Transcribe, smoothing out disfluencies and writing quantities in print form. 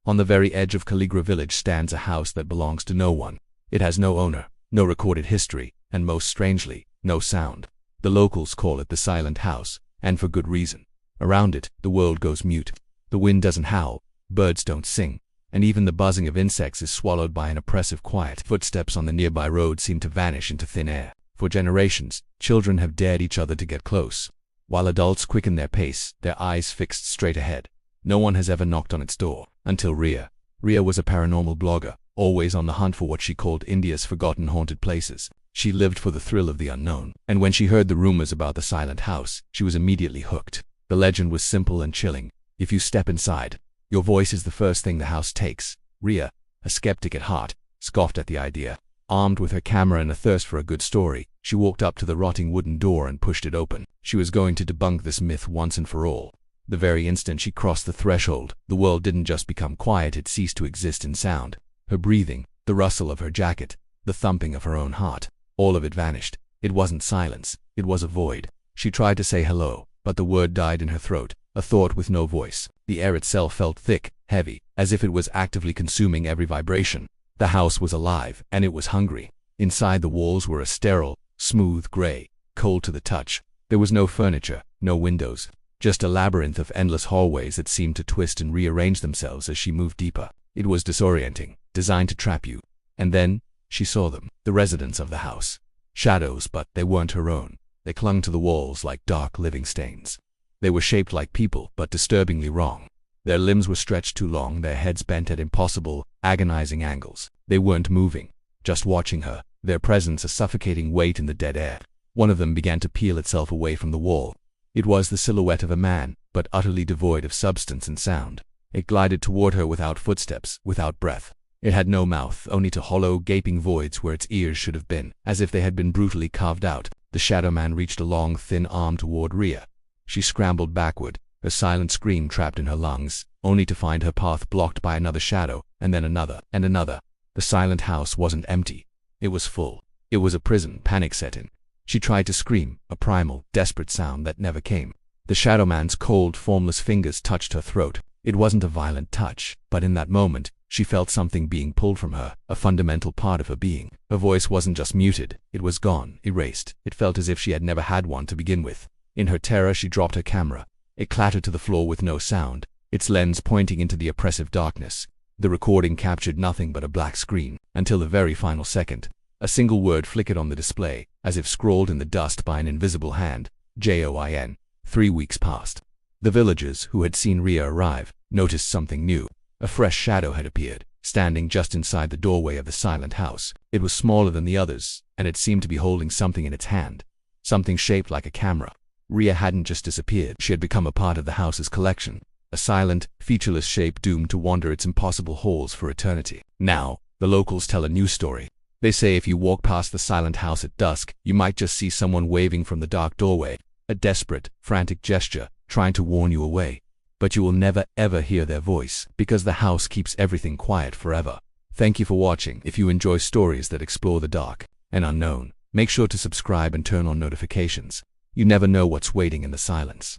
On the very edge of Caligra village stands a house that belongs to no one. It has no owner, no recorded history, and most strangely, no sound. The locals call it the Silent House, and for good reason. Around it, the world goes mute. The wind doesn't howl, birds don't sing, and even the buzzing of insects is swallowed by an oppressive quiet. Footsteps on the nearby road seem to vanish into thin air. For generations, children have dared each other to get close, while adults quicken their pace, their eyes fixed straight ahead. No one has ever knocked on its door, until Ria. Ria was a paranormal blogger, always on the hunt for what she called India's forgotten haunted places. She lived for the thrill of the unknown, and when she heard the rumors about the Silent House, she was immediately hooked. The legend was simple and chilling. If you step inside, your voice is the first thing the house takes. Ria, a skeptic at heart, scoffed at the idea. Armed with her camera and a thirst for a good story, she walked up to the rotting wooden door and pushed it open. She was going to debunk this myth once and for all. The very instant she crossed the threshold, the world didn't just become quiet, it ceased to exist in sound. Her breathing, the rustle of her jacket, the thumping of her own heart, all of it vanished. It wasn't silence, it was a void. She tried to say hello, but the word died in her throat, a thought with no voice. The air itself felt thick, heavy, as if it was actively consuming every vibration. The house was alive, and it was hungry. Inside the walls were a sterile, smooth gray, cold to the touch. There was no furniture, no windows, just a labyrinth of endless hallways that seemed to twist and rearrange themselves as she moved deeper. It was disorienting, designed to trap you. And then, she saw them, the residents of the house. Shadows, but they weren't her own. They clung to the walls like dark living stains. They were shaped like people, but disturbingly wrong. Their limbs were stretched too long, their heads bent at impossible, agonizing angles. They weren't moving, just watching her, their presence a suffocating weight in the dead air. One of them began to peel itself away from the wall. It was the silhouette of a man, but utterly devoid of substance and sound. It glided toward her without footsteps, without breath. It had no mouth, only to hollow, gaping voids where its ears should have been, as if they had been brutally carved out. The shadow man reached a long, thin arm toward Ria. She scrambled backward, her silent scream trapped in her lungs, only to find her path blocked by another shadow, and then another, and another. The Silent House wasn't empty. It was full. It was a prison. Panic set in. She tried to scream, a primal, desperate sound that never came. The shadow man's cold, formless fingers touched her throat. It wasn't a violent touch, but in that moment, she felt something being pulled from her, a fundamental part of her being. Her voice wasn't just muted, it was gone, erased. It felt as if she had never had one to begin with. In her terror, she dropped her camera. It clattered to the floor with no sound, its lens pointing into the oppressive darkness. The recording captured nothing but a black screen, until the very final second. A single word flickered on the display, as if scrawled in the dust by an invisible hand. JOIN. 3 weeks passed. The villagers, who had seen Ria arrive, noticed something new. A fresh shadow had appeared, standing just inside the doorway of the Silent House. It was smaller than the others, and it seemed to be holding something in its hand. Something shaped like a camera. Ria hadn't just disappeared, she had become a part of the house's collection. A silent, featureless shape doomed to wander its impossible halls for eternity. Now, the locals tell a new story. They say if you walk past the Silent House at dusk, you might just see someone waving from the dark doorway, a desperate, frantic gesture, trying to warn you away. But you will never ever hear their voice, because the house keeps everything quiet forever. Thank you for watching. If you enjoy stories that explore the dark and unknown, make sure to subscribe and turn on notifications. You never know what's waiting in the silence.